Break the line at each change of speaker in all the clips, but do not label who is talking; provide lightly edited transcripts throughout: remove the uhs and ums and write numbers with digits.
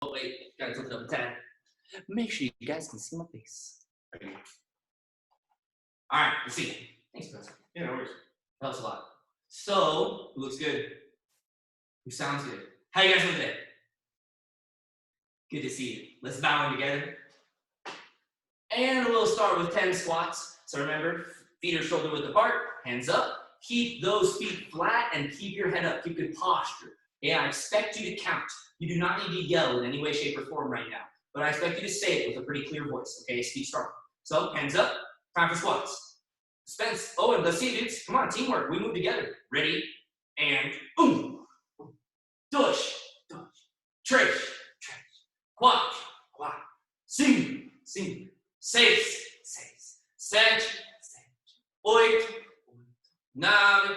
Oh, wait, gotta tilt it up a tad. Make sure you guys can see my face. Right. All right, let's see. Thanks, Professor. Yeah, no worries. That helps a lot. So, who looks good? Who sounds good? How you guys doing today? Good to see you. Let's bow in together. And we'll start with 10 squats. So remember, feet are shoulder width apart, hands up. Keep those feet flat and keep your head up. Keep good posture. Yeah, I expect you to count. You do not need to yell in any way, shape, or form right now. But I expect you to say it with a pretty clear voice, okay? Speak strong. So, hands up. Time for squats. Spence, Owen, let's see, dudes. Come on, teamwork. We move together. Ready? And boom. Dush. Dush. Trish. Trish. Quat. Quat. Sing. Sing. Seis. Seis. Sete. Sete. Oito. Nine.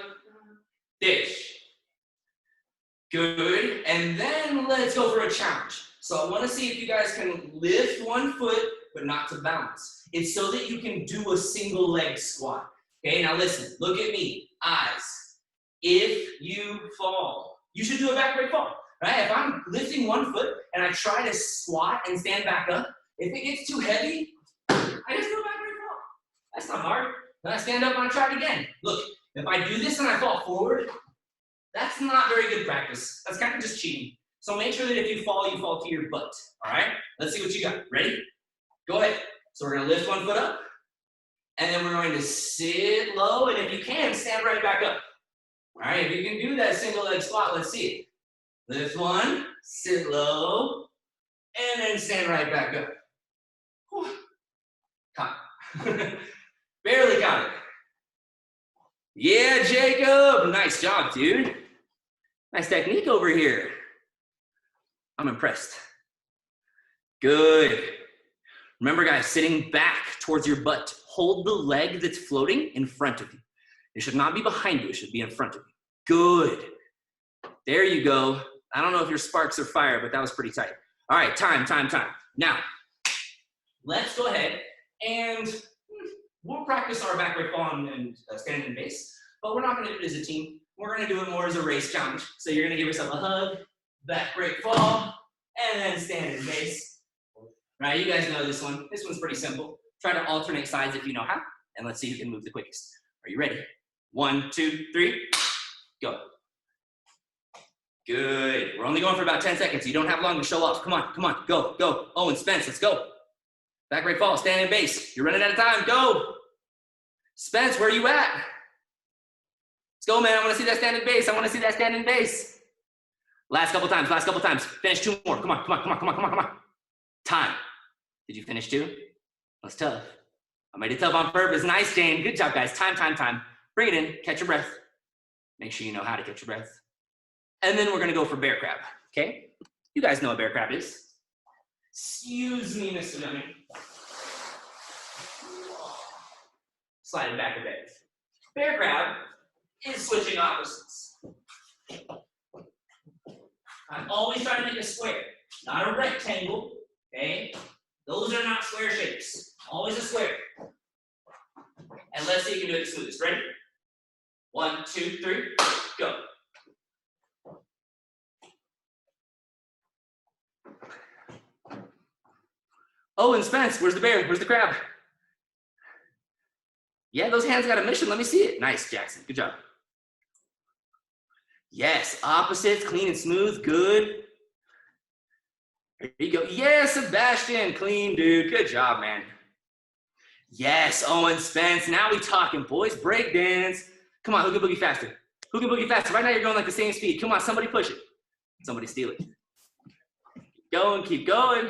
Dish. Good. And then let's go for a challenge. So I want to see if you guys can lift one foot, but not to balance. It's so that you can do a single leg squat. Okay, now listen, look at me, eyes. If you fall, you should do a back break fall, right? If I'm lifting one foot and I try to squat and stand back up, if it gets too heavy, I just do a back break fall. That's not hard. Then I stand up and I try it again. Look, if I do this and I fall forward, that's not very good practice. That's kind of just cheating. So make sure that if you fall to your butt, all right? Let's see what you got. Ready? Go ahead. So we're gonna lift one foot up, and then we're going to sit low, and if you can, stand right back up. All right, if you can do that single leg squat, let's see it. Lift one, sit low, and then stand right back up. Whew. Caught it. Barely got it. Yeah, Jacob, nice job, dude. Nice technique over here. I'm impressed. Good. Remember, guys, sitting back towards your butt. Hold the leg that's floating in front of you. It should not be behind you. It should be in front of you. Good. There you go. I don't know if your sparks are fire, but that was pretty tight. All right, time. Now, let's go ahead and we'll practice our back break fall and standing base, but we're not going to do it as a team. We're going to do it more as a race challenge. So you're going to give yourself a hug, back break fall, and then standing base. Right, you guys know this one. This one's pretty simple. Try to alternate sides if you know how, and let's see who can move the quickest. Are you ready? 1, 2, 3, go. Good. We're only going for about 10 seconds. You don't have long to show off. Come on, go. Owen, Spence, let's go. Back break fall, standing base. You're running out of time, go. Spence, where are you at? Let's go, man. I want to see that standing base. Last couple times. Finish 2 more. Come on. Time. Did you finish 2? That's tough. I made it tough on purpose. Nice, Jane. Good job, guys. Time. Bring it in. Catch your breath. Make sure you know how to catch your breath. And then we're going to go for bear crab, okay? You guys know what bear crab is. Excuse me, Mr. Dunning. Slide it back a bit. Bear crab is switching opposites. I'm always trying to make a square, not a rectangle, okay? Those are not square shapes. Always a square. And let's see if you can do it the smoothest. Ready? 1, 2, 3, go. Oh, and Spence, where's the bear? Where's the crab? Yeah, those hands got a mission. Let me see it. Nice, Jackson. Good job. Yes, opposites, clean and smooth. Good. There you go. Yes, Sebastian. Clean, dude. Good job, man. Yes, Owen, Spence. Now we talking, boys. Break dance. Come on, who can boogie faster? Right now you're going like the same speed. Come on, somebody push it. Somebody steal it. Keep going.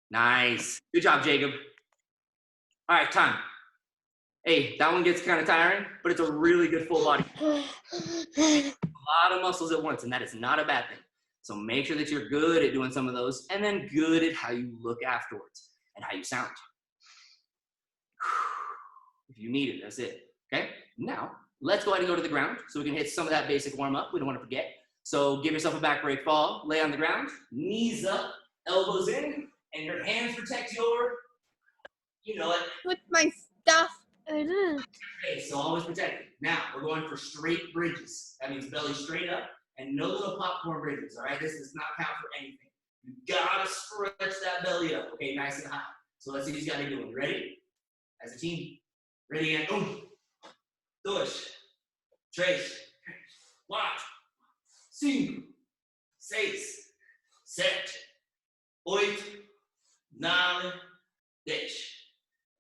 Nice. Good job, Jacob. All right, time. Hey, that one gets kind of tiring, but it's a really good full body. A lot of muscles at once, and that is not a bad thing. So make sure that you're good at doing some of those, and then good at how you look afterwards and how you sound. If you need it, that's it. Okay? Now, let's go ahead and go to the ground so we can hit some of that basic warm-up. We don't want to forget. So give yourself a back break fall. Lay on the ground. Knees up. Elbows in. And your hands protect your, you know it.
With my stuff.
Okay, so always protect it. Now, we're going for straight bridges. That means belly straight up and no little popcorn bridges, all right? This does not count for anything. You gotta stretch that belly up, okay, nice and high. So let's see what you guys are doing. Ready? As a team. Ready and 1, 2, 3, 4, 5, 6, 7, 8, 9, 10.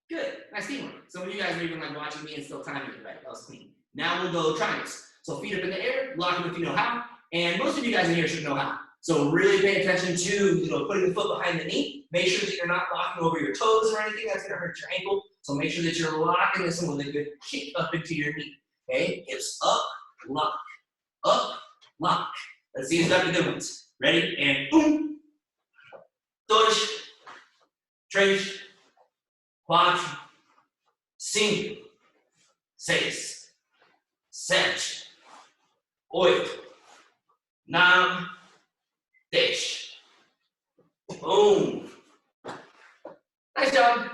Good. Nice teamwork. Some of you guys are even like watching me and still timing it right. That was clean. Now we'll go triangles. So feet up in the air, lock them if you know how. And most of you guys in here should know how. So really pay attention to putting the foot behind the knee. Make sure that you're not locking over your toes or anything that's gonna hurt your ankle. So make sure that you're locking this one with a good kick up into your knee. Okay? Hips up, lock, lock. Let's see who's got the good ones. Ready? And 1, 2, 3, 4, 5, 6, 7, 8, 9, 10. Boom. Nice job.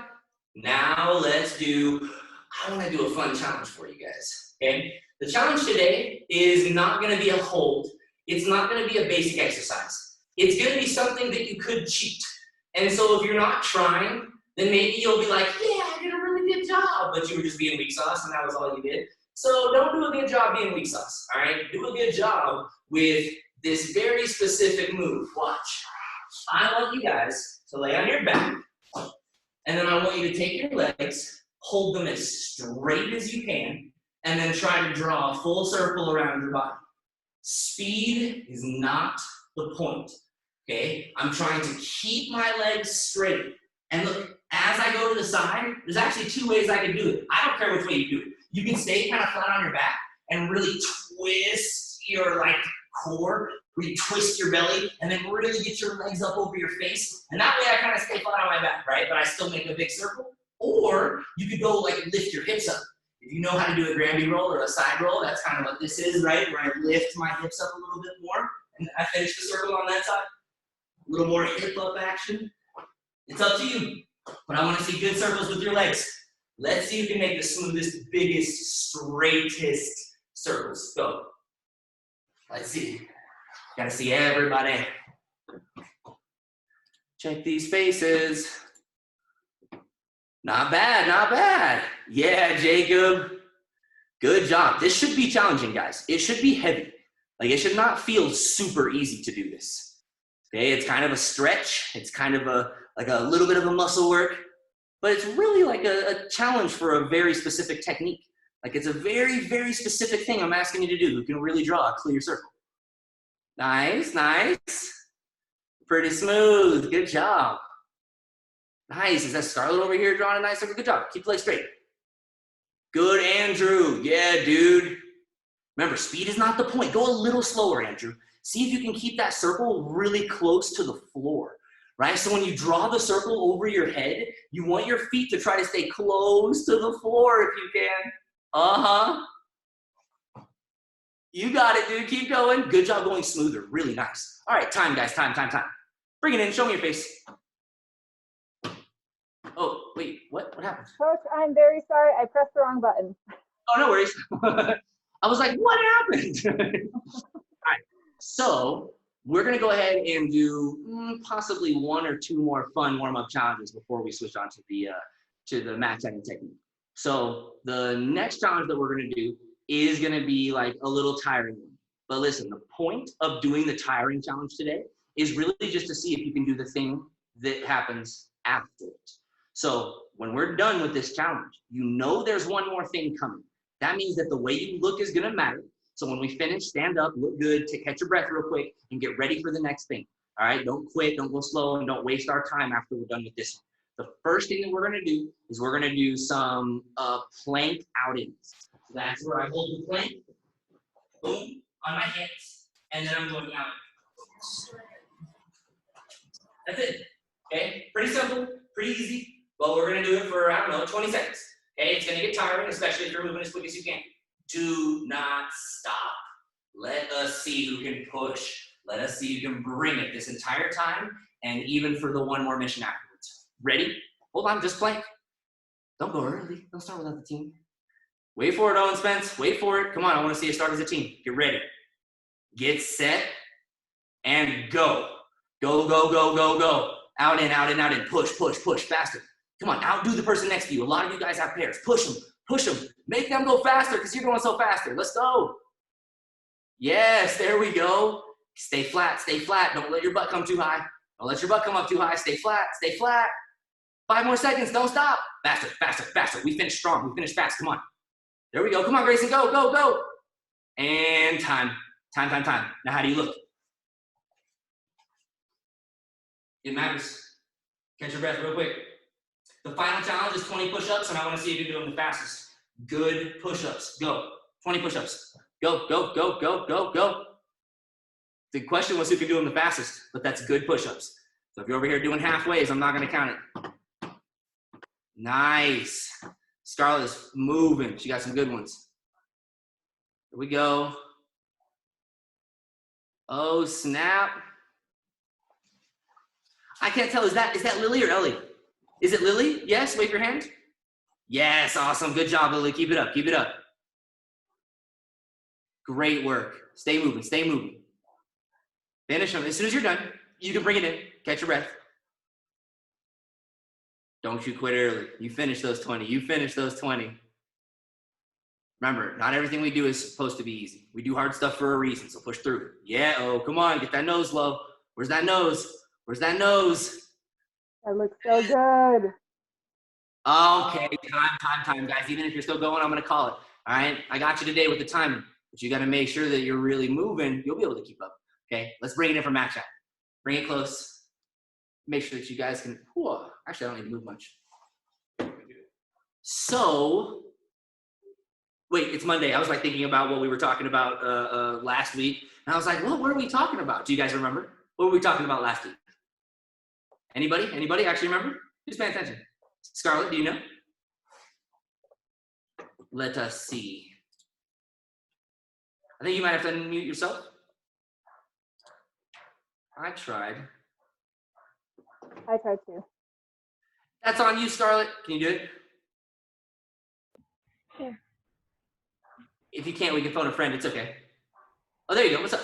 Now let's I want to do a fun challenge for you guys. Okay? The challenge today is not going to be a hold. It's not going to be a basic exercise. It's going to be something that you could cheat. And so if you're not trying, then maybe you'll be like, yeah, I did a really good job, but you were just being weak sauce and that was all you did. So don't do a good job being weak sauce, all right? Do a good job with this very specific move. Watch. I want you guys to lay on your back, and then I want you to take your legs, hold them as straight as you can, and then try to draw a full circle around your body. Speed is not the point, okay? I'm trying to keep my legs straight. And look, as I go to the side, there's actually 2 ways I can do it. I don't care which way you do it. You can stay kind of flat on your back and really twist your core, really twist your belly, and then really get your legs up over your face. And that way I kind of stay flat on my back, right? But I still make a big circle. Or you could go lift your hips up. If you know how to do a Granby roll or a side roll, that's kind of what this is, right? Where I lift my hips up a little bit more, and I finish the circle on that side. A little more hip up action. It's up to you, but I want to see good circles with your legs. Let's see who can make the smoothest, biggest, straightest circles. Go. Let's see. Gotta see everybody. Check these faces. Not bad, not bad. Yeah, Jacob. Good job. This should be challenging, guys. It should be heavy. It should not feel super easy to do this. Okay, it's kind of a stretch. It's kind of a little bit of a muscle work, but it's really a challenge for a very specific technique. It's a very, very specific thing I'm asking you to do. You can really draw a clear circle. Nice, nice. Pretty smooth. Good job. Nice. Is that Scarlett over here drawing a nice circle? Good job. Keep the legs straight. Good, Andrew. Yeah, dude. Remember, speed is not the point. Go a little slower, Andrew. See if you can keep that circle really close to the floor, right? So when you draw the circle over your head, you want your feet to try to stay close to the floor if you can. Uh-huh. You got it, dude. Keep going. Good job going smoother. Really nice. All right, time, guys. Time. Bring it in. Show me your face. Oh, wait. What happened?
Coach, I'm very sorry. I pressed the wrong button.
Oh, no worries. I was like, what happened? All right. So we're going to go ahead and do possibly 1 or 2 more fun warm-up challenges before we switch on to the mat setting technique. So the next challenge that we're going to do is going to be a little tiring one. But listen, the point of doing the tiring challenge today is really just to see if you can do the thing that happens after it. So when we're done with this challenge, you know there's one more thing coming. That means that the way you look is going to matter. So when we finish, stand up, look good, catch your breath real quick, and get ready for the next thing. All right? Don't quit, don't go slow, and don't waste our time after we're done with this one. The first thing that we're going to do is we're going to do some plank outings. So that's where I hold the plank, boom, on my hands, and then I'm going out. That's it. Okay? Pretty simple, pretty easy. But we're going to do it for, 20 seconds. Okay? It's going to get tiring, especially if you're moving as quick as you can. Do not stop. Let us see who can push. Let us see who can bring it this entire time, and even for the one more mission afterwards. Ready? Hold on, just plank. Don't go early. Don't start without the team. Wait for it, Owen Spence. Wait for it. Come on, I want to see you start as a team. Get ready. Get set, and go. Go, go, go, go, go. Out in, out in, out in. Push, push, push. Faster. Come on, outdo the person next to you. A lot of you guys have pairs. Push them, push them. Make them go faster because you're going so faster. Let's go. Yes, there we go. Stay flat, stay flat. Don't let your butt come too high. Don't let your butt come up too high. Stay flat, stay flat. 5 more seconds, don't stop. Faster, faster, faster. We finished strong, we finished fast, come on. There we go, come on, Grayson, go, go, go. And time, time, time, time. Now how do you look? It matters. Catch your breath real quick. The final challenge is 20 push-ups, and I wanna see if you do them the fastest. Good push-ups, go. 20 push-ups. Go, go, go, go, go, go. The question was who could do them the fastest, but that's good push-ups. So if you're over here doing halfways, I'm not gonna count it. Nice. Scarlett is moving. She got some good ones. Here we go. Oh, snap. I can't tell, is that Lily or Ellie? Is it Lily? Yes, wave your hand. Yes, awesome, good job, Lily. Keep it up, keep it up. Great work. Stay moving, stay moving. Finish them. As soon as you're done, you can bring it in. Catch your breath. Don't you quit early. You finish those 20. You finish those 20. Remember, not everything we do is supposed to be easy. We do hard stuff for a reason, so push through. Yeah, oh, come on. Get that nose low. Where's that nose? Where's that nose?
That looks so good.
Okay, time, guys. Even if you're still going, I'm going to call it. All right? I got you today with the timing, but you got to make sure that you're really moving. You'll be able to keep up. Okay, let's bring it in for match out. Bring it close. Make sure that you guys can, whoa, actually I don't need to move much. So, wait, it's Monday. I was like thinking about what we were talking about last week. And I was like, what were we talking about? Do you guys remember? What were we talking about last week? Anybody? Anybody actually remember? Who's paying attention? Scarlett, do you know? Let us see. I think you might have to unmute yourself. I tried.
I tried to.
That's on you, Scarlett. Can you do it?
Yeah.
If you can't, we can phone a friend. It's okay. Oh, there you go. What's up?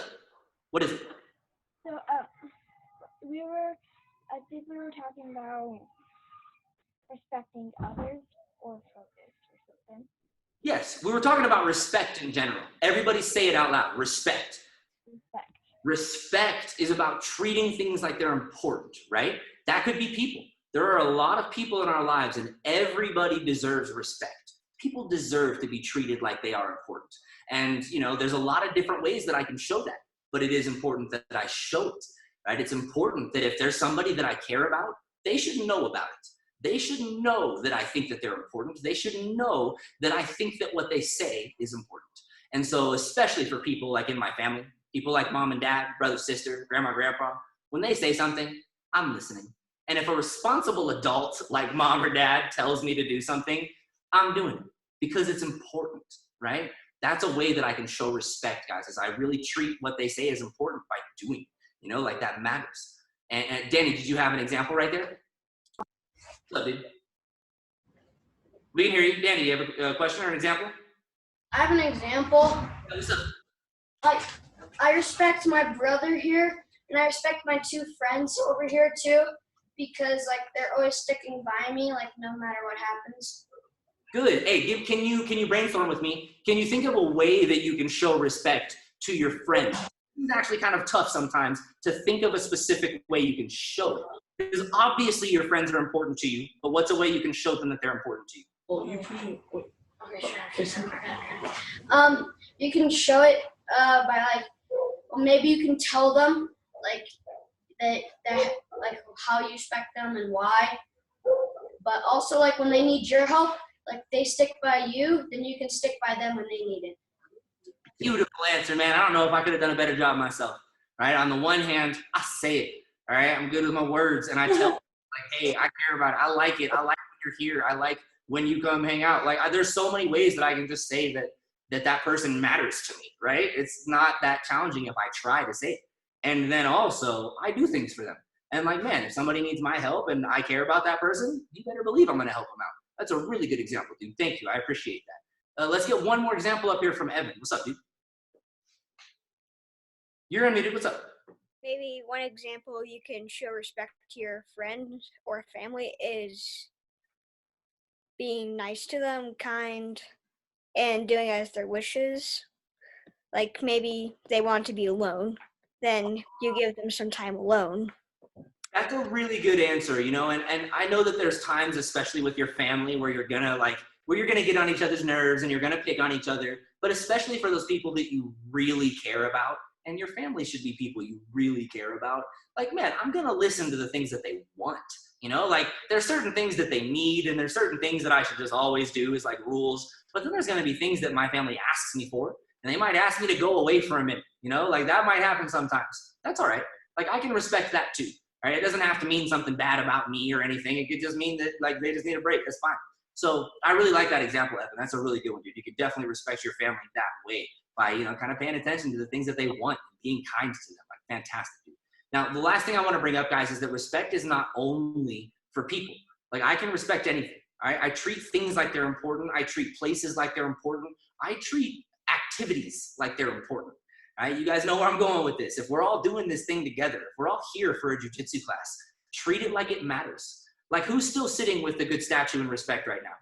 What is it?
So, I think we were talking about respecting others or focus or something.
Yes, we were talking about respect in general. Everybody say it out loud. Respect.
Respect.
Respect is about treating things like they're important, right? That could be people. There are a lot of people in our lives, and everybody deserves respect. People deserve to be treated like they are important. And, you know, there's a lot of different ways that I can show that, but it is important that I show it, right? It's important that if there's somebody that I care about, they should know about it. They should know that I think that they're important. They should know that I think that what they say is important. And so, especially for people like in my family, people like mom and dad, brother, sister, grandma, grandpa, when they say something, I'm listening. And if a responsible adult like mom or dad tells me to do something, I'm doing it because it's important, right? That's a way that I can show respect, guys, is I really treat what they say as important by doing it. You know, like that matters. And Danny, did you have an example right there? What's up, dude? We can hear you. Danny, do you have a question or an example?
I have an example.
What's up?
Like, I respect my brother here, and I respect my 2 friends over here too, because like they're always sticking by me, like no matter what happens.
Good. Hey, can you brainstorm with me? Can you think of a way that you can show respect to your friends? It's actually kind of tough sometimes to think of a specific way you can show it. Because obviously your friends are important to you, but what's a way you can show them that they're important to you?
Well, you can.
Okay, sure. You can show it by like, maybe you can tell them like that like how you respect them and why. But also like when they need your help, like they stick by you, then you can stick by them when they need it.
Beautiful answer, man. I don't know if I could have done a better job myself, right? On the one hand, I say it, all right? I'm good with my words, and I tell them, like, hey, I care about it. I like it. I like when you're here. I like when you come hang out. Like, there's so many ways that I can just say that person matters to me, right? It's not that challenging if I try to say it. And then also, I do things for them. And like, man, if somebody needs my help and I care about that person, you better believe I'm going to help them out. That's a really good example, dude. Thank you. I appreciate that. Let's get one more example up here from Evan. What's up, dude? You're unmuted. What's up?
maybe one example you can show respect to your friends or family is being nice to them, kind, and doing as their wishes. Like maybe they want to be alone, then you give them some time alone.
That's a really good answer, you know, and I know that there's times, especially with your family, where you're gonna get on each other's nerves and you're gonna pick on each other, but especially for those people that you really care about, and your family should be people you really care about. Like, man, I'm gonna listen to the things that they want, you know, like there's certain things that they need and there's certain things that I should just always do as like rules, but then there's gonna be things that my family asks me for, and they might ask me to go away for a minute, you know, like that might happen sometimes. That's all right. Like I can respect that too. Right? It doesn't have to mean something bad about me or anything. It could just mean that like they just need a break. That's fine. So I really like that example, Evan. That's a really good one, dude. You could definitely respect your family that way by, you know, kind of paying attention to the things that they want and being kind to them. Like fantastic, dude. Now, the last thing I want to bring up, guys, is that respect is not only for people. Like I can respect anything. I treat things like they're important. I treat places like they're important. I treat activities like they're important. All right, you guys know where I'm going with this. If we're all doing this thing together, if we're all here for a jiu-jitsu class, treat it like it matters. Like who's still sitting with a good statue and respect right now?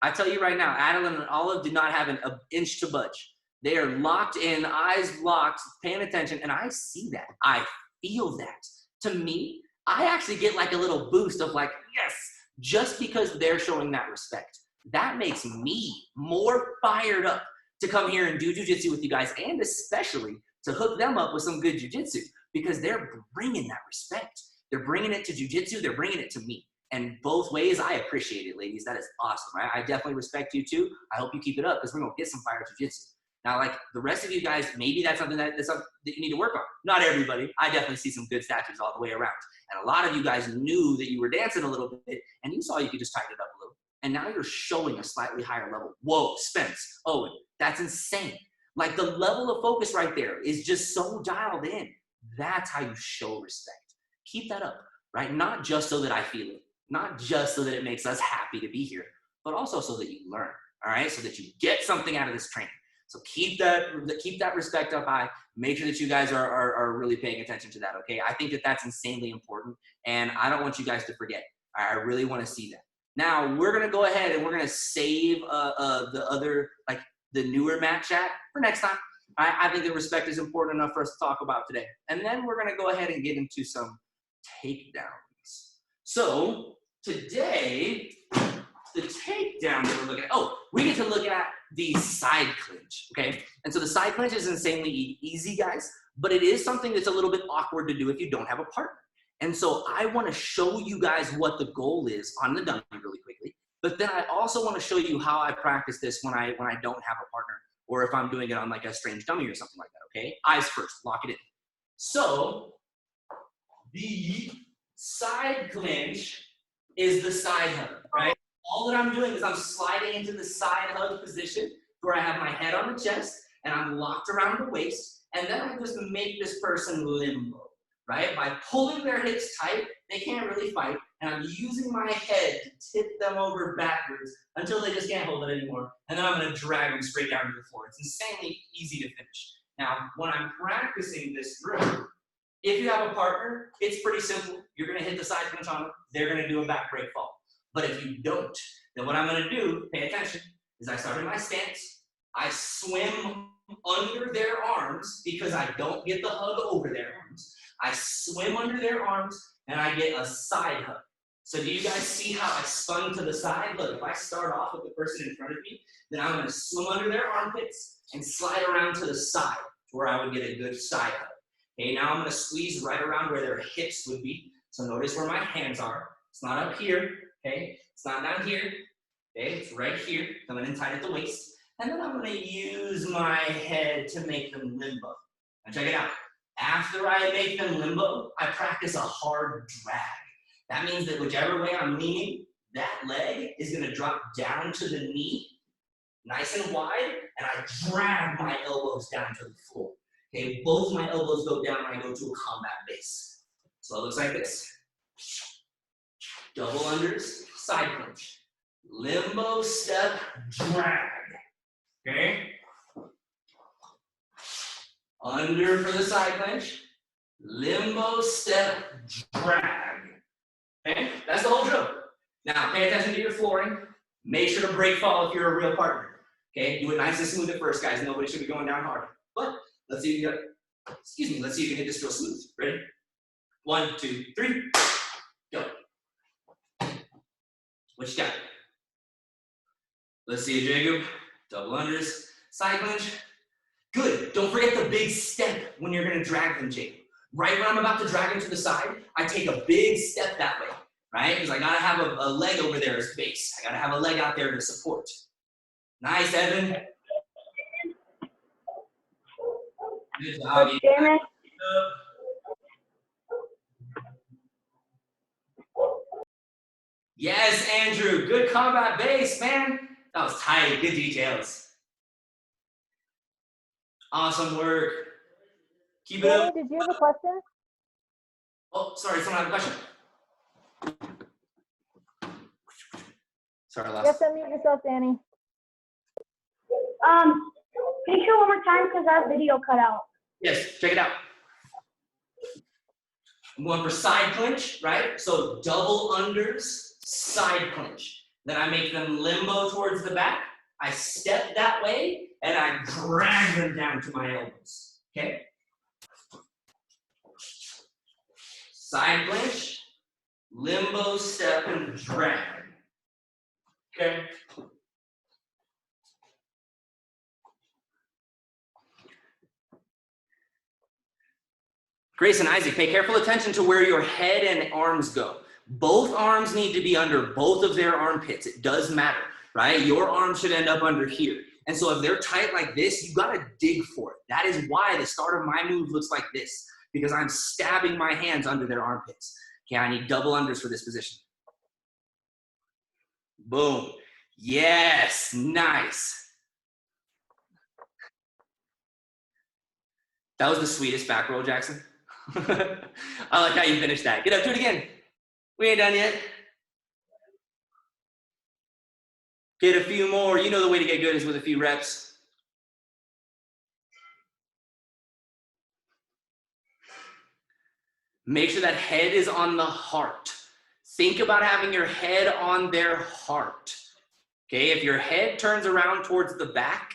I tell you right now, Adeline and Olive did not have an inch to budge. They are locked in, eyes locked, paying attention, and I see that. I feel that. To me, I actually get like a little boost of like, yes, just because they're showing that respect. That makes me more fired up to come here and do jiu-jitsu with you guys, and especially to hook them up with some good jiu-jitsu, because they're bringing that respect. They're bringing it to jiu-jitsu. They're bringing it to me. And both ways, I appreciate it, ladies. That is awesome, right? I definitely respect you too. I hope you keep it up because we're going to get some fire jiu-jitsu. Now, like the rest of you guys, maybe that's something that's something that you need to work on. Not everybody. I definitely see some good statues all the way around. And a lot of you guys knew that you were dancing a little bit, and you saw you could just tighten it up a little. And now you're showing a slightly higher level. Whoa, Spence, Owen, that's insane. Like the level of focus right there is just so dialed in. That's how you show respect. Keep that up, right? Not just so that I feel it, not just so that it makes us happy to be here, but also so that you learn, all right? So that you get something out of this training. So keep that respect up high. Make sure that you guys are really paying attention to that, okay? I think that that's insanely important, and I don't want you guys to forget. I really want to see that. Now, we're going to go ahead and we're going to save the other, like the newer mat chat for next time. I think that respect is important enough for us to talk about today. And then we're going to go ahead and get into some takedowns. So today, the takedown that we're looking at, we get to look at the side clinch, okay? And so the side clinch is insanely easy, guys, but it is something that's a little bit awkward to do if you don't have a partner. And so I want to show you guys what the goal is on the dummy really quickly, but then I also want to show you how I practice this when I don't have a partner, or if I'm doing it on like a strange dummy or something like that, okay? Eyes first, lock it in. So the side clinch is the side hug, right? All that I'm doing is I'm sliding into the side hug position where I have my head on the chest and I'm locked around the waist, and then I just make this person limbo. Right? By pulling their hips tight, they can't really fight, and I'm using my head to tip them over backwards until they just can't hold it anymore, and then I'm going to drag them straight down to the floor. It's insanely easy to finish. Now, when I'm practicing this drill, if you have a partner, it's pretty simple. You're going to hit the side clinch on them. They're going to do a back break fall. But if you don't, then what I'm going to do, pay attention, is I start in my stance. I swim under their arms because I don't get the hug over their arms. I swim under their arms, and I get a side hug. So do you guys see how I spun to the side? Look, if I start off with the person in front of me, then I'm going to swim under their armpits and slide around to the side where I would get a good side hug. Okay, now I'm going to squeeze right around where their hips would be. So notice where my hands are. It's not up here, okay? It's not down here, okay? It's right here, coming in tight at the waist. And then I'm going to use my head to make them limbo. Now check it out. After I make them limbo, I practice a hard drag. That means that whichever way I'm leaning, that leg is going to drop down to the knee, nice and wide, and I drag my elbows down to the floor. Okay, both my elbows go down and I go to a combat base. So it looks like this. Double unders, side clinch. Limbo, step, drag. Okay? Under for the side clinch, limbo step, drag. Okay, that's the whole drill. Now, pay attention to your flooring. Make sure to break fall if you're a real partner. Okay, do it nice and smooth at first, guys. Nobody should be going down hard. But let's see if you got, excuse me, let's see if you can hit this real smooth. Ready? 1, 2, 3, go. What you got? Let's see, Jacob. Double unders, side clinch. Good. Don't forget the big step when you're gonna drag them, Jacob. Right when I'm about to drag them to the side, I take a big step that way, right? Because I gotta have a leg over there as base. I gotta have a leg out there to support. Nice, Evan. Good job.
Jaymin.
Yes, Andrew. Good combat base, man. That was tight. Good details. Awesome work. Keep it
Danny,
up.
did you have a question?
Oh, sorry. Someone have a question. Sorry, I lost.
Yes, unmute yourself, Danny.
Can you show one more time because that video cut out?
Yes, check it out. I'm going for side clinch, right? So double unders, side clinch. Then I make them limbo towards the back. I step that way, and I drag them down to my elbows, okay? Side clinch, limbo, step, and drag, okay? Grace and Isaac, pay careful attention to where your head and arms go. Both arms need to be under both of their armpits. It does matter, right? Your arm should end up under here. And so if they're tight like this, you gotta dig for it. That is why the start of my move looks like this, because I'm stabbing my hands under their armpits. Okay, I need double unders for this position. Boom. Yes, nice. That was the sweetest back roll, Jackson. I like how you finished that. Get up, do it again. We ain't done yet. Get a few more. You know the way to get good is with a few reps. Make sure that head is on the heart. Think about having your head on their heart. Okay, if your head turns around towards the back,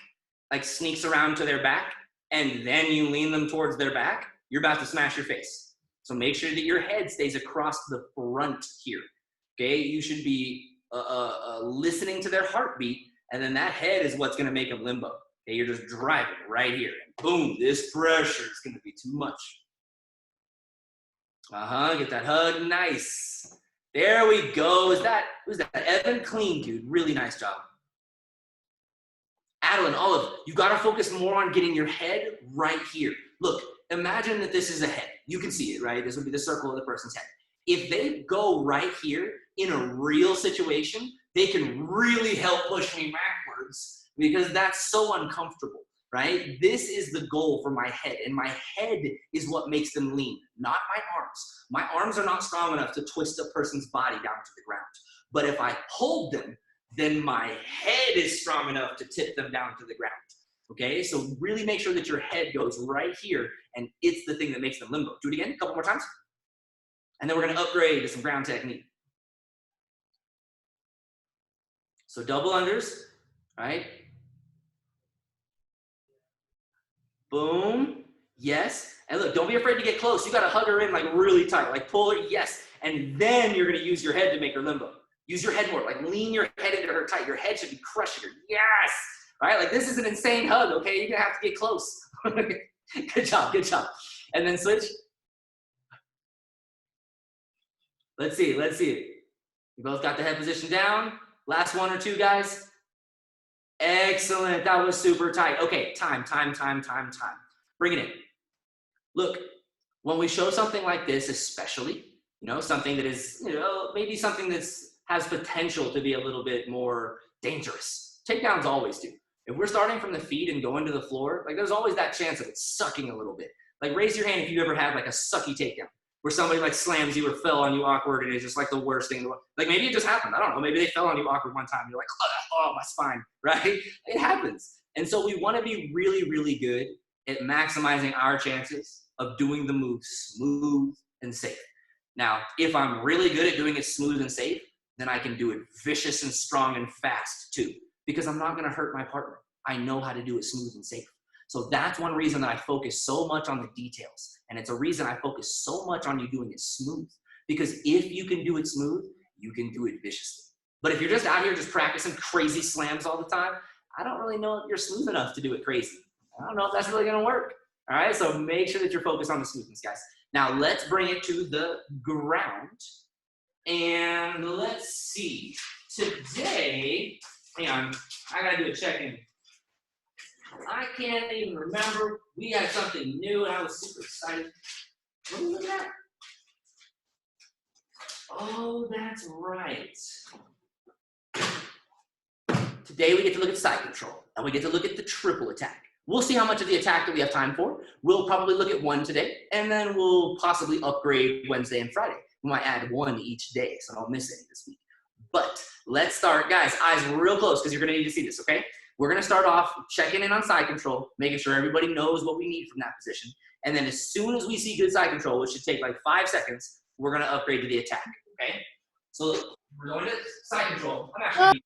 like sneaks around to their back, and then you lean them towards their back, you're about to smash your face. So make sure that your head stays across the front here. Okay, you should be listening to their heartbeat, and then that head is what's gonna make them limbo. Okay, you're just driving right here. Boom, this pressure is gonna be too much. Get that hug, nice. There we go. Who's that? Evan? Clean, dude. Really nice job. Adeline, Olive, you gotta focus more on getting your head right here. Look, imagine that this is a head. You can see it, right? This would be the circle of the person's head. If they go right here in a real situation, they can really help push me backwards because that's so uncomfortable, right? This is the goal for my head, and my head is what makes them lean, not my arms. My arms are not strong enough to twist a person's body down to the ground. But if I hold them, then my head is strong enough to tip them down to the ground. Okay, so really make sure that your head goes right here, and it's the thing that makes them limbo. Do it again, a couple more times. And then we're gonna upgrade to some ground technique. So double unders, right? Boom, yes. And look, don't be afraid to get close. You gotta hug her in like really tight, like pull her, yes. And then you're gonna use your head to make her limbo. Use your head more, like lean your head into her tight. Your head should be crushing her, yes. Right, like this is an insane hug, okay? You're gonna have to get close. Good job, good job. And then switch. Let's see it. You both got the head position down. Last one or two, guys. Excellent, that was super tight. Okay, time. Bring it in. Look, when we show something like this, especially, something that is, maybe something that's has potential to be a little bit more dangerous. Takedowns always do. If we're starting from the feet and going to the floor, like there's always that chance of it sucking a little bit. Like raise your hand if you ever had like a sucky takedown where somebody like slams you or fell on you awkward and it's just like the worst thing in the world. Like maybe it just happened. I don't know. Maybe they fell on you awkward one time. You're like, oh, my spine, right? It happens. And so we want to be really, really good at maximizing our chances of doing the move smooth and safe. Now, if I'm really good at doing it smooth and safe, then I can do it vicious and strong and fast too, because I'm not gonna hurt my partner. I know how to do it smooth and safe. So that's one reason that I focus so much on the details. And it's a reason I focus so much on you doing it smooth. Because if you can do it smooth, you can do it viciously. But if you're just out here just practicing crazy slams all the time, I don't really know if you're smooth enough to do it crazy. I don't know if that's really gonna work. All right, so make sure that you're focused on the smoothness, guys. Now let's bring it to the ground. And let's see. Today, hang on, I gotta do a check-in. I can't even remember. We had something new and I was super excited. What are we looking at? Oh, that's right. Today we get to look at side control and we get to look at the triple attack. We'll see how much of the attack that we have time for. We'll probably look at one today and then we'll possibly upgrade Wednesday and Friday. We might add one each day, so don't miss any this week. But let's start, guys, eyes real close because you're gonna need to see this, okay? We're gonna start off checking in on side control, making sure everybody knows what we need from that position. And then as soon as we see good side control, which should take like 5 seconds, we're gonna upgrade to the attack, okay? So we're going to side control. I'm actually, is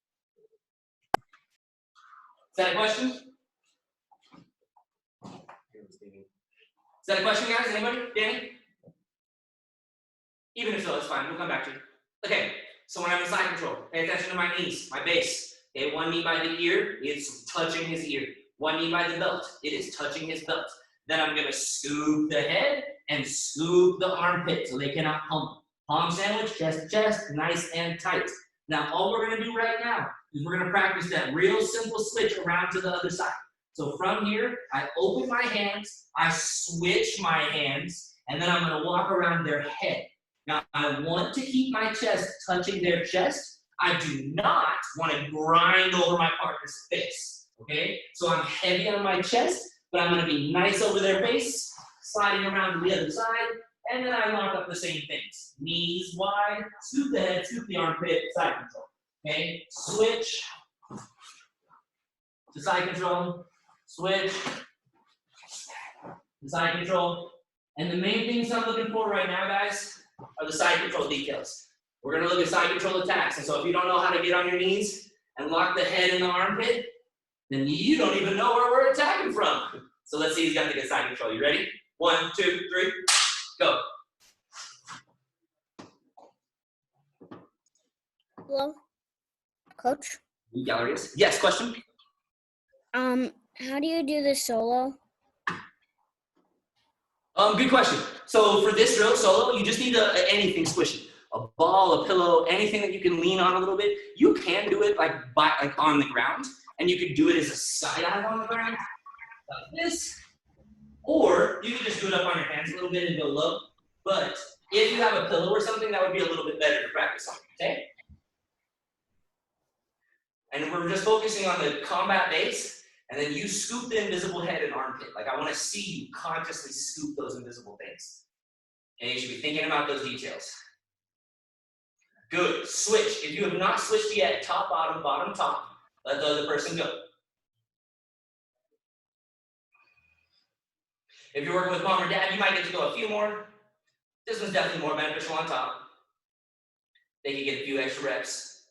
that a question? Is that a question, guys? Anybody? Danny? Even if so, it's fine. We'll come back to it. Okay, so when I'm in side control, pay attention to my knees, my base. Okay, one knee by the ear, it's touching his ear. One knee by the belt, it is touching his belt. Then I'm gonna scoop the head and scoop the armpit so they cannot pump. Palm sandwich, chest to chest, nice and tight. Now, all we're gonna do right now is we're gonna practice that real simple switch around to the other side. So from here, I open my hands, I switch my hands, and then I'm gonna walk around their head. Now, I want to keep my chest touching their chest. I do not want to grind over my partner's face, okay? So I'm heavy on my chest, but I'm gonna be nice over their face, sliding around to the other side, and then I lock up the same things. Knees wide, scoop the head, scoop the armpit, side control, okay? Switch to side control, switch to side control. And the main things I'm looking for right now, guys, are the side control details. We're gonna look at side control attacks. And so if you don't know how to get on your knees and lock the head in the armpit, then you don't even know where we're attacking from. So let's see who's got the good side control. You ready? 1, 2, 3, go.
Hello, Coach.
Galleries. Yes, question?
How do you do the solo?
Good question. So for this drill solo, you just need anything squishy. A ball, a pillow, anything that you can lean on a little bit. You can do it like on the ground, and you can do it as a side eye on the ground, like this. Or you can just do it up on your hands a little bit and go low. But if you have a pillow or something, that would be a little bit better to practice on, okay? And we're just focusing on the combat base, and then you scoop the invisible head and armpit. Like I want to see you consciously scoop those invisible things. And you should be thinking about those details. Good, switch. If you have not switched yet, top, bottom, bottom, top, let the other person go. If you're working with mom or dad, you might get to go a few more. This one's definitely more beneficial on top. They can get a few extra reps.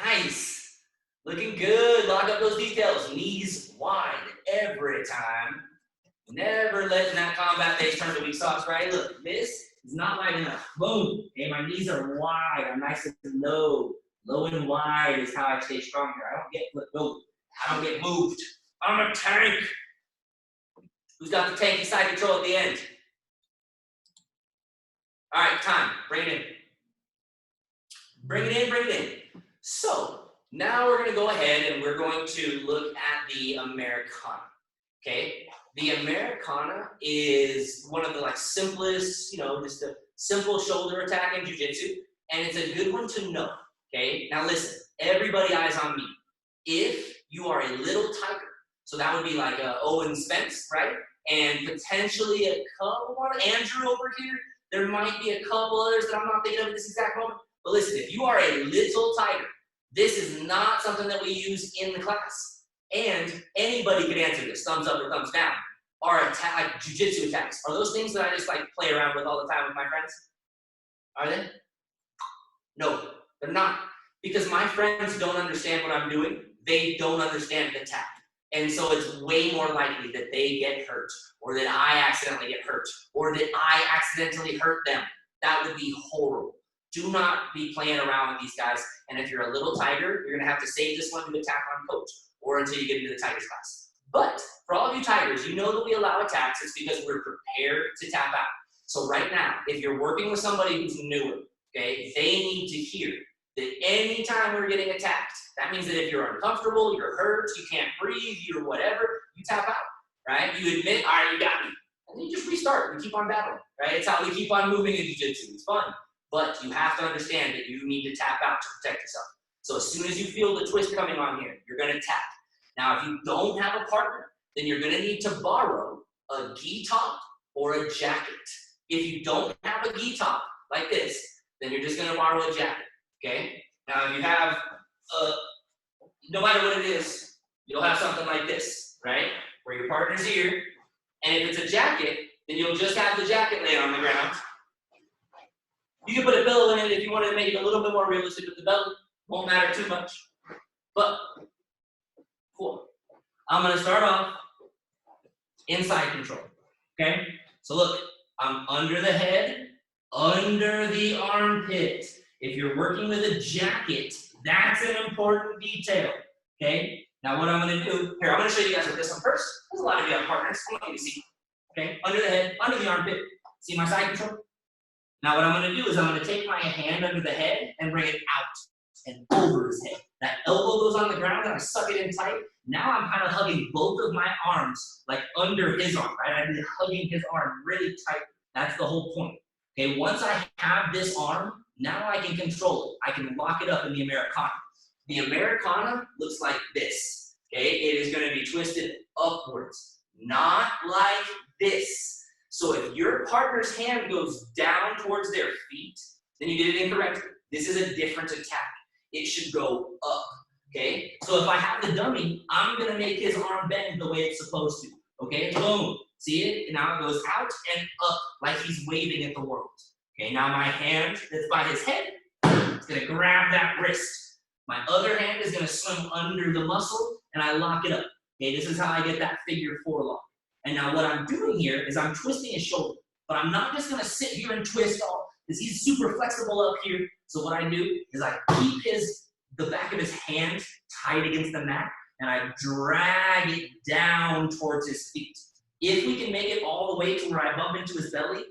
Nice. Looking good. Lock up those details. Knees wide every time. Never letting that combat base turn to weak sauce, right? Look, this is not wide enough. Boom. Okay, my knees are wide. I'm nice and low. Low and wide is how I stay strong here. I don't get flipped over. I don't get moved. I'm a tank. Who's got the tanky side control at the end? All right, time. Bring it in. Bring it in, bring it in. So, now we're gonna go ahead and we're going to look at the Americana, okay? The Americana is one of the simplest, just a simple shoulder attack in jiu-jitsu, and it's a good one to know, okay? Now listen, everybody eyes on me. If you are a little tighter, so that would be like Owen Spence, right? And potentially a couple more, Andrew over here, there might be a couple others that I'm not thinking of at this exact moment, but listen, if you are a little tighter, this is not something that we use in the class. And anybody can answer this, thumbs up or thumbs down. are like jujitsu attacks. Are those things that I just like play around with all the time with my friends? Are they? No, they're not. Because my friends don't understand what I'm doing. They don't understand the tap. And so it's way more likely that they get hurt, or that I accidentally get hurt, or that I accidentally hurt them. That would be horrible. Do not be playing around with these guys. And if you're a little tiger, you're gonna have to save this one to attack on coach, or until you get into the tigers class. But for all of you tigers, you know that we allow attacks. It's because we're prepared to tap out. So right now, if you're working with somebody who's newer, okay, they need to hear that anytime we're getting attacked, that means that if you're uncomfortable, you're hurt, you can't breathe, you're whatever, you tap out, right? You admit, all right, you got me. And then you just restart and keep on battling, right? It's how we keep on moving in jiu-jitsu. It's fun. But you have to understand that you need to tap out to protect yourself. So as soon as you feel the twist coming on here, you're gonna tap. Now, if you don't have a partner, then you're gonna need to borrow a gi top or a jacket. If you don't have a gi top like this, then you're just gonna borrow a jacket, okay? Now, if you have, no matter what it is, you'll have something like this, right? Where your partner's here, and if it's a jacket, then you'll just have the jacket laying on the ground. You can put a pillow in it if you want to make it a little bit more realistic with the belly. Won't matter too much. But, cool. I'm gonna start off inside control, okay? So look, I'm under the head, under the armpit. If you're working with a jacket, that's an important detail, okay? Now what I'm gonna do, here, I'm gonna show you guys with this one first. There's a lot of you have partners, I want you to see, okay? Under the head, under the armpit. See my side control? Now what I'm gonna do is I'm gonna take my hand under the head and bring it out and over his head. That elbow goes on the ground and I suck it in tight. Now I'm kind of hugging both of my arms like under his arm, right? I'm hugging his arm really tight. That's the whole point. Okay, once I have this arm, now I can control it. I can lock it up in the Americana. The Americana looks like this, okay? It is gonna be twisted upwards, not like this. So if your partner's hand goes down towards their feet, then you did it incorrectly. This is a different attack. It should go up, okay? So if I have the dummy, I'm gonna make his arm bend the way it's supposed to, okay? Boom, see it? And now it goes out and up like he's waving at the world. Okay, now my hand that's by his head is gonna grab that wrist. My other hand is gonna swim under the muscle and I lock it up. Okay, this is how I get that figure 4 lock. And now what I'm doing here is I'm twisting his shoulder, but I'm not just gonna sit here and twist all, because he's super flexible up here. So what I do is I keep the back of his hand tight against the mat and I drag it down towards his feet. If we can make it all the way to where I bump into his belly,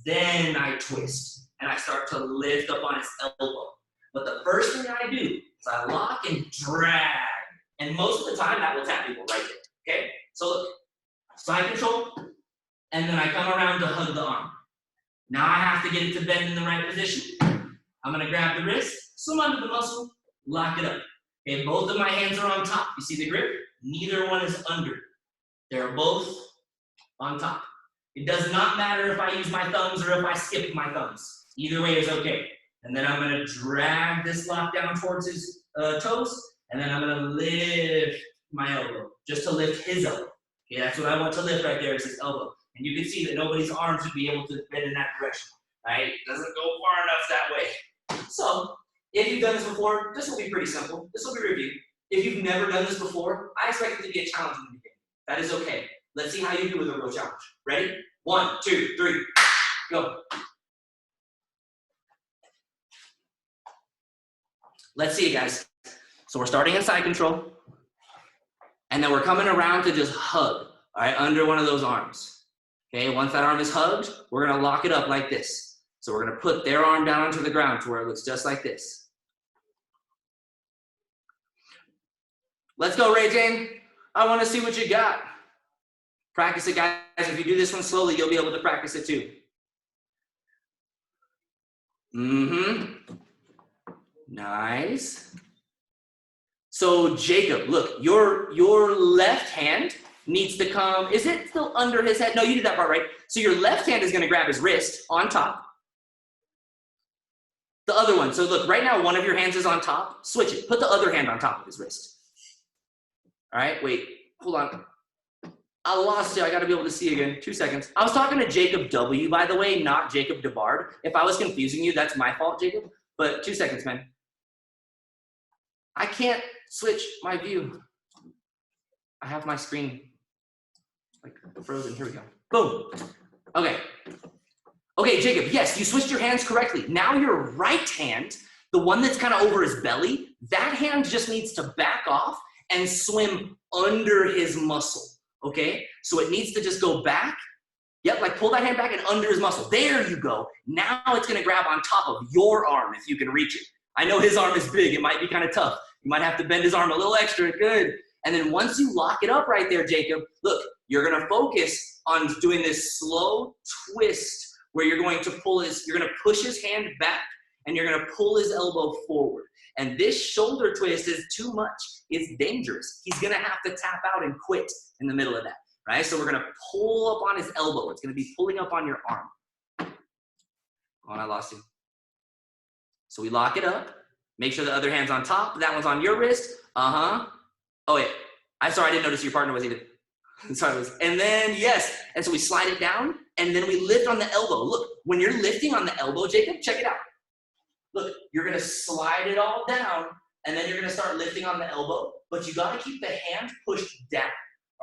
then I twist and I start to lift up on his elbow. But the first thing I do is I lock and drag. And most of the time that will tap people right there, okay? So look, side control, and then I come around to hug the arm. Now I have to get it to bend in the right position. I'm gonna grab the wrist, swim under the muscle, lock it up. Okay, both of my hands are on top. You see the grip? Neither one is under. They're both on top. It does not matter if I use my thumbs or if I skip my thumbs. Either way is okay. And then I'm gonna drag this lock down towards his toes, and then I'm gonna lift my elbow, just to lift his elbow. Okay, that's what I want to lift right there is his elbow. And you can see that nobody's arms would be able to bend in that direction, right? It doesn't go far enough that way. So, if you've done this before, this will be pretty simple. This will be reviewed. If you've never done this before, I expect it to be a challenge in the beginning. That is okay. Let's see how you do with a real challenge. Ready? 1, 2, 3, go. Let's see it, guys. So we're starting in side control, and then we're coming around to just hug, all right, under one of those arms. Okay, once that arm is hugged, we're gonna lock it up like this. So we're gonna put their arm down onto the ground to where it looks just like this. Let's go, Ray Jane. I wanna see what you got. Practice it, guys. If you do this one slowly, you'll be able to practice it too. Nice. So Jacob, look, your left hand needs to come, is it still under his head? No, you did that part right. So your left hand is gonna grab his wrist on top. The other one, so look, right now one of your hands is on top, switch it, put the other hand on top of his wrist. All right, wait, hold on. I lost you. I got to be able to see again. 2 seconds. I was talking to Jacob W, by the way, not Jacob DeBard. If I was confusing you, that's my fault, Jacob. But 2 seconds, man. I can't switch my view. I have my screen like frozen. Here we go. Boom. Okay. Okay, Jacob, yes, you switched your hands correctly. Now your right hand, the one that's kind of over his belly, that hand just needs to back off and swim under his muscle, okay? So it needs to just go back. Yep, like pull that hand back and under his muscle. There you go. Now it's gonna grab on top of your arm if you can reach it. I know his arm is big. It might be kind of tough. You might have to bend his arm a little extra. Good. And then once you lock it up right there, Jacob, look, you're gonna focus on doing this slow twist where you're going to you're gonna push his hand back and you're gonna pull his elbow forward. And this shoulder twist is too much. It's dangerous. He's gonna have to tap out and quit in the middle of that, right? So we're gonna pull up on his elbow. It's gonna be pulling up on your arm. Oh, I lost you. So we lock it up. Make sure the other hand's on top. That one's on your wrist. Oh wait, I'm sorry, I didn't notice your partner was either. Sorry, and then yes, and so we slide it down and then we lift on the elbow. Look, when you're lifting on the elbow, Jacob, check it out. Look, you're gonna slide it all down and then you're gonna start lifting on the elbow, but you gotta keep the hand pushed down,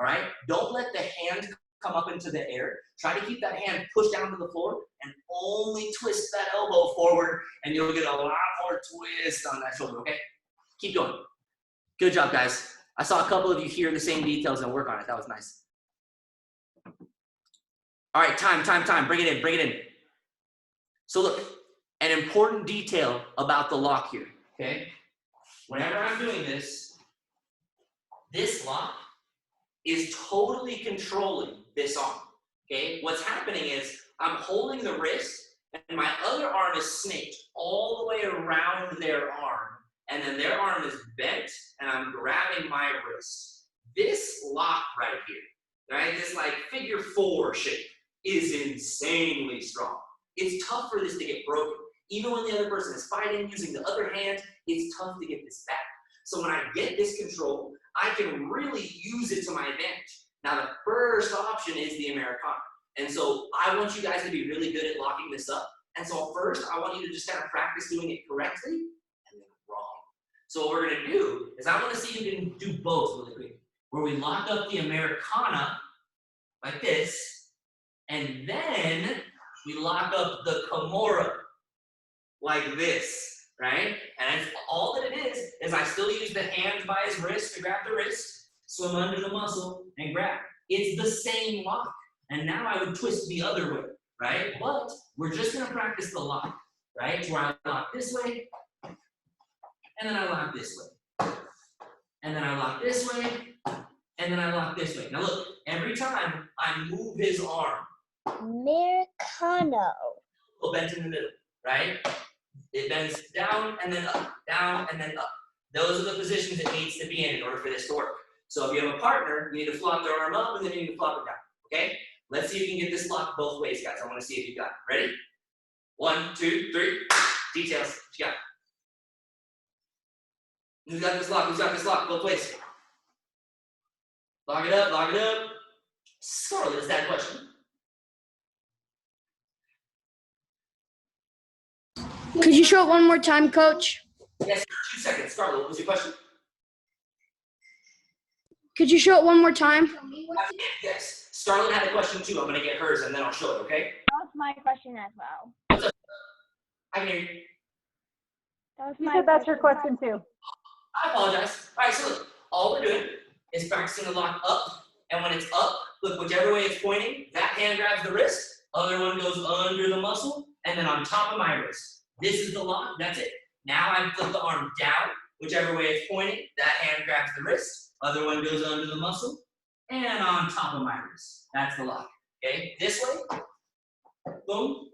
all right? Don't let the hand come up into the air. Try to keep that hand pushed down to the floor and only twist that elbow forward and you'll get a lot more twist on that shoulder, okay? Keep going. Good job, guys. I saw a couple of you hear the same details and work on it. That was nice. All right, time. Bring it in. So look, an important detail about the lock here, okay? Whenever I'm doing this lock is totally controlling this arm, okay? What's happening is I'm holding the wrist and my other arm is snaked all the way around their arm. And then their arm is bent, and I'm grabbing my wrist. This lock right here, right, this like figure 4 shape is insanely strong. It's tough for this to get broken. Even when the other person is fighting, using the other hand, it's tough to get this back. So when I get this control, I can really use it to my advantage. Now the first option is the Americana. And so I want you guys to be really good at locking this up. And so first, I want you to just kind of practice doing it correctly and then wrong. So what we're gonna do is I wanna see if you can do both really quick. Where we lock up the Americana like this, and then we lock up the Kimura like this, right? And all that it is I still use the hand by his wrist to grab the wrist, swim under the muscle, and grab. It's the same lock. And now I would twist the other way, right? But we're just gonna practice the lock, right? Where I lock this way, and then I lock this way. And then I lock this way, and then I lock this way. Now look, every time I move his arm,
Americano.
it'll bend in the middle, right? It bends down and then up, down and then up. Those are the positions it needs to be in order for this to work. So if you have a partner, you need to flop their arm up and then you need to flop it down, okay? Let's see if you can get this lock both ways, guys. I wanna see if you got it. Ready? 1, 2, 3, details, what you got? Who's got this lock? Who's got this lock? Both ways. Lock it up, lock it up. Scarlett, is that a question?
Could you show it one more time, Coach?
Yes, 2 seconds. Scarlett, what was your question?
Could you show it one more time?
Yes. Scarlett had a question too. I'm gonna get hers and then I'll show it, okay?
That was my question as well.
I can hear you.
That was
You
my
said that's your question too.
I apologize. All right, so look, all we're doing is practicing the lock up, and when it's up, look, whichever way it's pointing, that hand grabs the wrist, other one goes under the muscle, and then on top of my wrist. This is the lock, that's it. Now I flip the arm down, whichever way it's pointing, that hand grabs the wrist, other one goes under the muscle, and on top of my wrist. That's the lock, okay? This way, boom,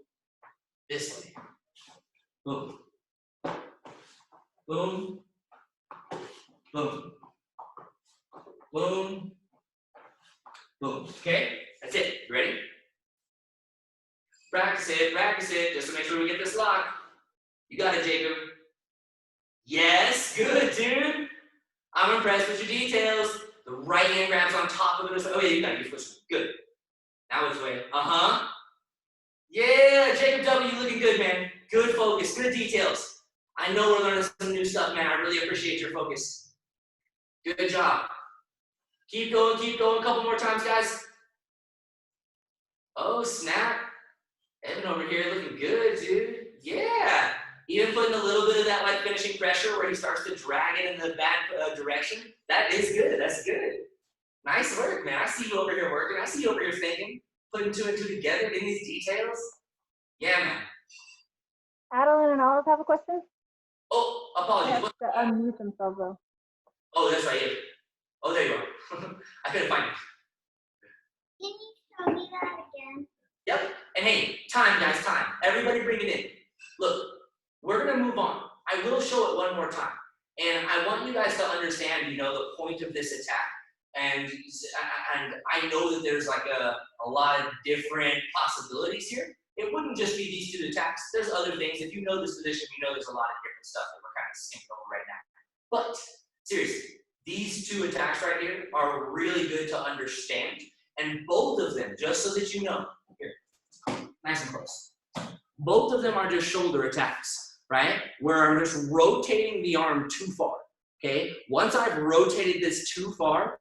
this way, boom, boom, boom, boom, boom, okay? That's it, you ready? Practice it, just to make sure we get this lock. You got it, Jacob. Yes, good, dude. I'm impressed with your details. The The right hand grabs on top of it. Oh yeah, you got it. You're switching. Good. Now which way? Yeah, Jacob W, you looking good, man. Good focus, good details. I know we're learning some new stuff, man. I really appreciate your focus. Good job. Keep going, keep going. A couple more times, guys. Oh, snap. Evan over here looking good, dude. Yeah. Even putting a little bit of that like finishing pressure where he starts to drag it in the bad direction. That is good. That's good. Nice work, man. I see you over here working. I see you over here thinking, putting two and two together, getting these details. Yeah, man.
Adeline and Olive have a question?
Oh,
They
apologies.
have
What?
to unmute themselves though.
Oh, that's right here. Oh, there you are. I couldn't find you.
Can you show me that again?
Yep. And hey, time, guys, time. Everybody bring it in. Look, we're going to move on. I will show it one more time. And I want you guys to understand, the point of this attack. And I know that there's like a lot of different possibilities here. It wouldn't just be these two attacks. There's other things. If you know this position, there's a lot of different stuff that we're kind of skipping over right now. But seriously, these two attacks right here are really good to understand. And both of them, just so that you know, here, nice and close. Both of them are just shoulder attacks, right? Where I'm just rotating the arm too far, okay? Once I've rotated this too far,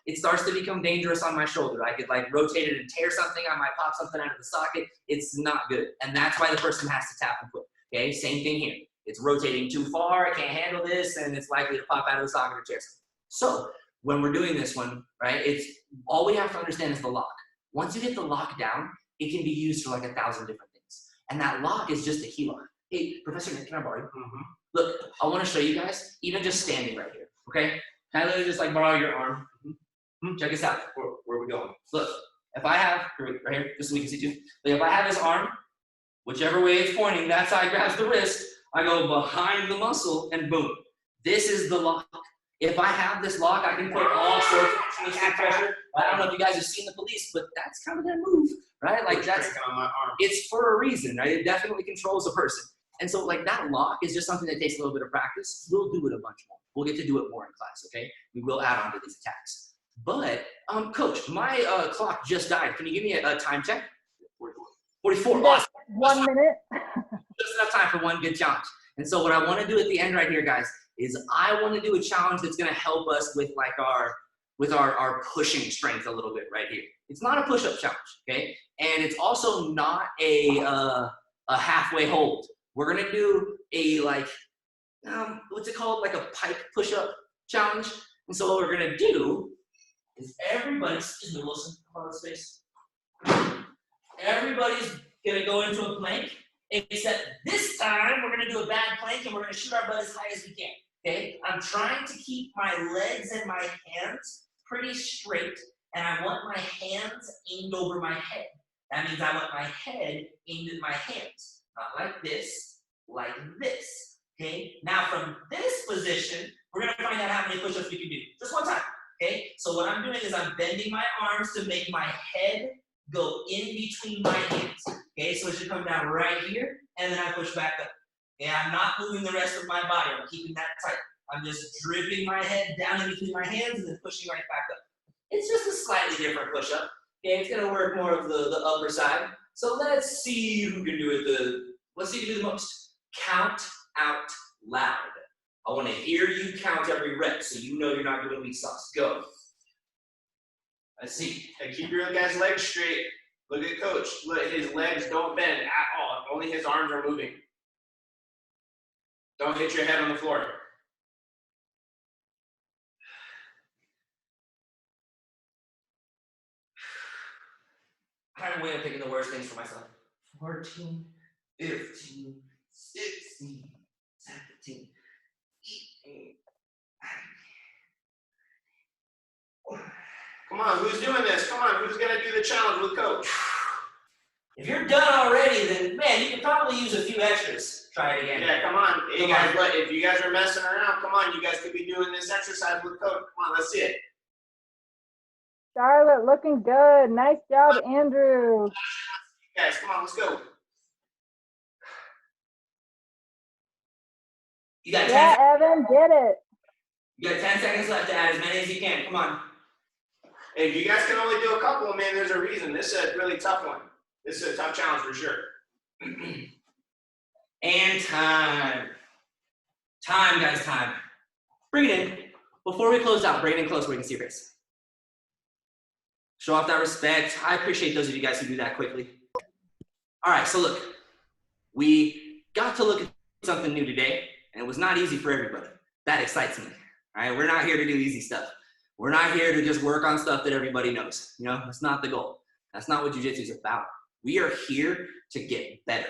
it starts to become dangerous on my shoulder. I could like rotate it and tear something. I might pop something out of the socket. It's not good. And that's why the person has to tap and quit, okay? Same thing here. It's rotating too far. I can't handle this, and it's likely to pop out of the socket or tear something. So when we're doing this one, right, it's all we have to understand is the lock. Once you get the lock down, it can be used for like 1,000 different things. And that lock is just a heel lock. Hey, Professor Nick, can I borrow you? Look, I want to show you guys, even just standing right here, okay? Can I literally just like borrow your arm? Check this out. Where are we going? Look, if I have, right here, just so we can see too. Like if I have his arm, whichever way it's pointing, that side grabs the wrist, I go behind the muscle and boom. This is the lock. If I have this lock, I can put all sorts of twisted pressure. I don't know if you guys have seen the police, but that's kind of their move, right? Like that's, it's for a reason, right? It definitely controls a person. And so like that lock is just something that takes a little bit of practice. We'll do it a bunch more. We'll get to do it more in class, okay? We will add on to these attacks. But, Coach, my clock just died. Can you give me a time check? 44. Awesome.
1 minute.
Just enough time for one good challenge. And so what I want to do at the end right here, guys, is I want to do a challenge that's going to help us with like our pushing strength a little bit right here. It's not a push-up challenge, okay? And it's also not a halfway hold. We're going to do a like, what's it called? Like a pike push-up challenge. And so what we're going to do is everybody, excuse me, Wilson, hold on space. Everybody's gonna go into a plank, except this time we're gonna do a bad plank and we're gonna shoot our butt as high as we can, okay? I'm trying to keep my legs and my hands pretty straight, and I want my hands aimed over my head. That means I want my head aimed at my hands, not like this, okay? Now from this position, we're gonna find out how many push-ups we can do, just one time. Okay, so what I'm doing is I'm bending my arms to make my head go in between my hands. Okay, so it should come down right here, and then I push back up. Okay, I'm not moving the rest of my body. I'm keeping that tight. I'm just dripping my head down in between my hands and then pushing right back up. It's just a slightly different push-up. Okay, it's gonna work more of the upper side. So let's see who can do it let's see who can do the most. Count out loud. I want to hear you count every rep so you know you're not doing weak sauce. Go. Let's see.
And keep your guys' legs straight. Look at Coach. Look, his legs don't bend at all. Only his arms are moving. Don't hit your head on the floor.
I'm way of picking the worst things for myself. 14, 15, 16, 17.
Come on, who's doing this? Come on, who's gonna do the challenge with Coach?
If you're done already, then man, you could probably use a few extras. Try it again.
Yeah, come on. Hey guys, if you guys are messing around, come on, you guys could be doing this exercise with Coach. Come on, let's see it.
Charlotte looking good. Nice job, Andrew.
Guys, come on, let's go.
You got 10
Yeah, Evan, get it.
You got 10 seconds left to add as many as you can. Come on.
If you guys can only do a couple, man, there's a reason. This is a really tough one. This is a tough challenge for sure.
And time. Time, guys, time. Bring it in. Before we close out, bring it in close where we can see your face. Show off that respect. I appreciate those of you guys who do that quickly. All right, so look, we got to look at something new today, and it was not easy for everybody. That excites me. All right, we're not here to do easy stuff. We're not here to just work on stuff that everybody knows. You know, that's not the goal. That's not what jiu-jitsu is about. We are here to get better.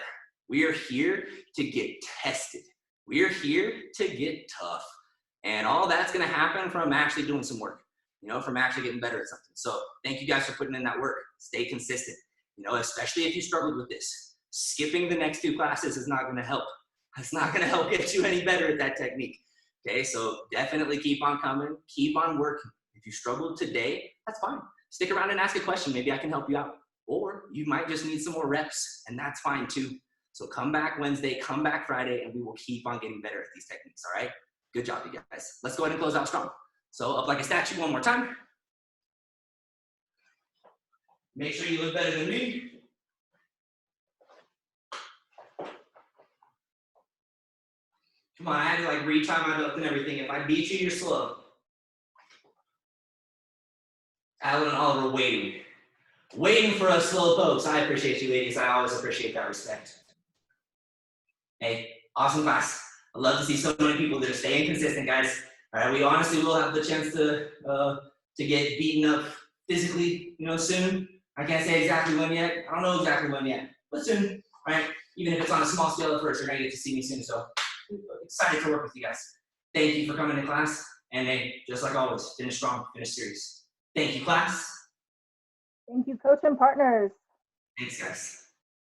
We are here to get tested. We are here to get tough. And all that's gonna happen from actually doing some work, you know, from actually getting better at something. So thank you guys for putting in that work. Stay consistent, you know, especially if you struggled with this. Skipping the next 2 classes is not gonna help. It's not gonna help get you any better at that technique. Okay, so definitely keep on coming, keep on working. If you struggled today, that's fine. Stick around and ask a question, maybe I can help you out. Or you might just need some more reps, and that's fine too. So come back Wednesday, come back Friday, and we will keep on getting better at these techniques, all right? Good job, you guys. Let's go ahead and close out strong. So up like a statue one more time. Make sure you look better than me. Come on, I had to like retie my belt and everything. If I beat you, you're slow. Alan and Oliver waiting. Waiting for us slow folks. I appreciate you ladies. I always appreciate that respect. Hey, awesome class. I love to see so many people that are staying consistent, guys. All right, we honestly will have the chance to get beaten up physically, you know, soon. I can't say exactly when yet. I don't know exactly when yet, but soon, right? Even if it's on a small scale at first, you're gonna get to see me soon. So excited to work with you guys. Thank you for coming to class. And hey, just like always, finish strong, finish serious. Thank you, class.
Thank you, coach and partners.
Thanks, guys.